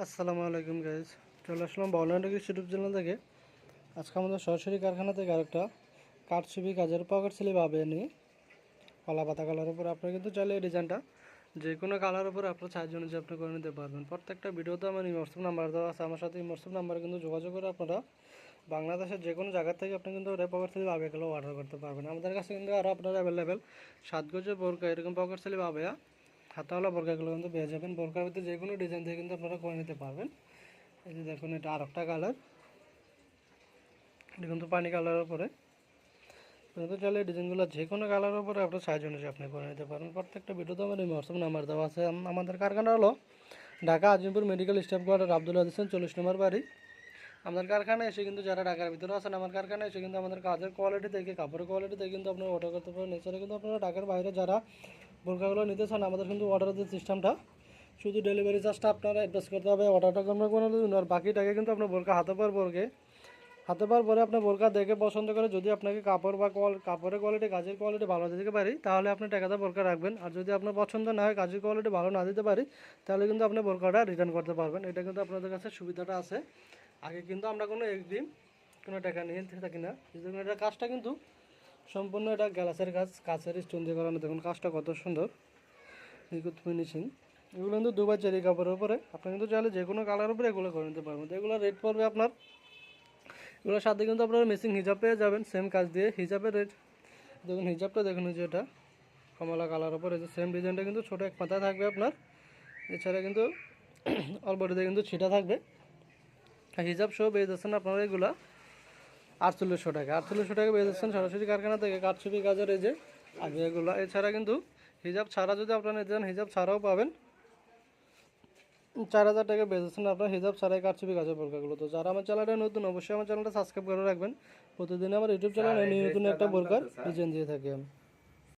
আসসালামু আলাইকুম গাইজ, চলে আসলাম বাউলান্ড ইউটিউব চ্যানেল থেকে। আজকে আমাদের সরাসরি কারখানা থেকে আরেকটা কাঠছবি কাজের পকেট স্লিপ আবে নিয়ে কলা পাতা কালার উপর আপনারা কিন্তু চাইলে এই ডিজাইনটা যে কোনো কালার উপর আপনার সাইজ অনুযায়ী আপনি করে নিতে পারবেন। প্রত্যেকটা ভিডিওতে আমার হোয়াটসঅ্যাপ নাম্বার দেওয়া আছে, আমার সাথে হোয়াটসঅ্যাপ নাম্বারে কিন্তু যোগাযোগ করে আপনারা বাংলাদেশের যে কোনো জায়গা থেকে আপনি কিন্তু পকেট স্লিপ আবেগুলো অর্ডার করতে পারবেন। আমাদের কাছে কিন্তু আরও আপনারা অ্যাভেলেবেল 7 গজের বোরকা এরকম পকেট স্লিপ আবেয়া হাতাওয়ালা বোরকাগুলো কিন্তু পেয়ে যাবেন। বোরকার ভিতরে যে কোনো ডিজাইন থেকে কিন্তু আপনারা করে নিতে পারবেন। এই যে দেখুন, এটা আরেকটা কালার, এটা কিন্তু পানি কালারের উপরে কিন্তু চাইলে ডিজাইনগুলো যে কোনো কালারের উপরে আপনার সাইজ অনুযায়ী আপনি করে নিতে পারেন। প্রত্যেকটা ভিডিওতে আমার হোয়াটসঅ্যাপ নাম্বার দেওয়া আছে। আমাদের কারখানা হলো Dhaka Azimpur medical staff quarter, Abdul হাদিসেন 40 নম্বর বাড়ি। আমাদের কারখানায় এসে কিন্তু যারা ঢাকার ভিতরে আছেন, আমার কারখানায় এসে কিন্তু আমাদের কাজের কোয়ালিটি থেকে, কাপড়ের কোয়ালিটি থেকে কিন্তু আপনারা অর্ডার করতে পারেন। এছাড়া কিন্তু আপনারা ঢাকার বাইরে যারা বোরকাগুলো নিতে চান, আমাদের কিন্তু অর্ডারের যে সিস্টেমটা, শুধু ডেলিভারি চার্জটা আপনারা অ্যাডভান্স করতে হবে, অর্ডারটা আমরা কোনো দিন, আর বাকি টাকা কিন্তু আপনার বোরকা হাতে পাওয়ার পরে আপনার বোরকা দেখে পছন্দ করে যদি আপনাকে কাপড় বা কাপড়ের কোয়ালিটি, কাজের কোয়ালিটি ভালো দিতে পারি, তাহলে আপনি টাকাটা বোরকা রাখবেন। আর যদি আপনার পছন্দ না হয়, কাজের কোয়ালিটি ভালো না দিতে পারি, তাহলে কিন্তু আপনি বোরকাটা রিটার্ন করতে পারবেন। এটা কিন্তু আপনাদের কাছে সুবিধাটা আছে। আগে কিন্তু আমরা কোনো এগ্রিম, কোনো টাকা নিয়ে থাকি না। এটা কাজটা কিন্তু সম্পূর্ণ এটা গ্লাসের কাজ, কাছের স্টোন দিয়ে করানো। দেখুন কাজটা কত সুন্দর, নিখুঁত ফিনিশিং। এগুলো কিন্তু দুবার চেরি কাপড়ের উপরে আপনি কিন্তু চাইলে যে কোনো কালার উপরে এগুলো করে নিতে পারবেন। এগুলো রেট পড়বে আপনার, এগুলোর সাথে কিন্তু আপনারা মেসিং হিজাব পেয়ে যাবেন সেম কাজ দিয়ে। হিজাবের রেট দেখুন, হিজাবটা দেখুন, যে এটা কমলা কালার উপর, এই যে সেম ডিজাইনটা কিন্তু ছোটো এক পাতা থাকবে আপনার। এছাড়া কিন্তু অলবডিতে কিন্তু ছিটা থাকবে। হিজাব সহ পেয়ে যাচ্ছেন আপনারা এগুলো 4800 টাকা। 4800 টাকা পেয়ে যাচ্ছেন সরাসরি কারখানা থেকে কাঠছবি কাজের এই যে আগে এগুলো। এছাড়া কিন্তু হিজাব ছাড়া যদি আপনারা নিতে চান, হিজাব ছাড়াও পাবেন। 4000 টাকা পেয়ে যাচ্ছেন আপনার হিজাব ছাড়াই কাঠছবি কাজের বোরকাগুলো। তো যারা আমার চ্যানেলটা নতুন, অবশ্যই আমার চ্যানেলটা সাবস্ক্রাইব করে রাখবেন। প্রতিদিন আমার ইউটিউব চ্যানেলে নতুন একটা বোরকার ডিজাইন দিয়ে থাকি আমি।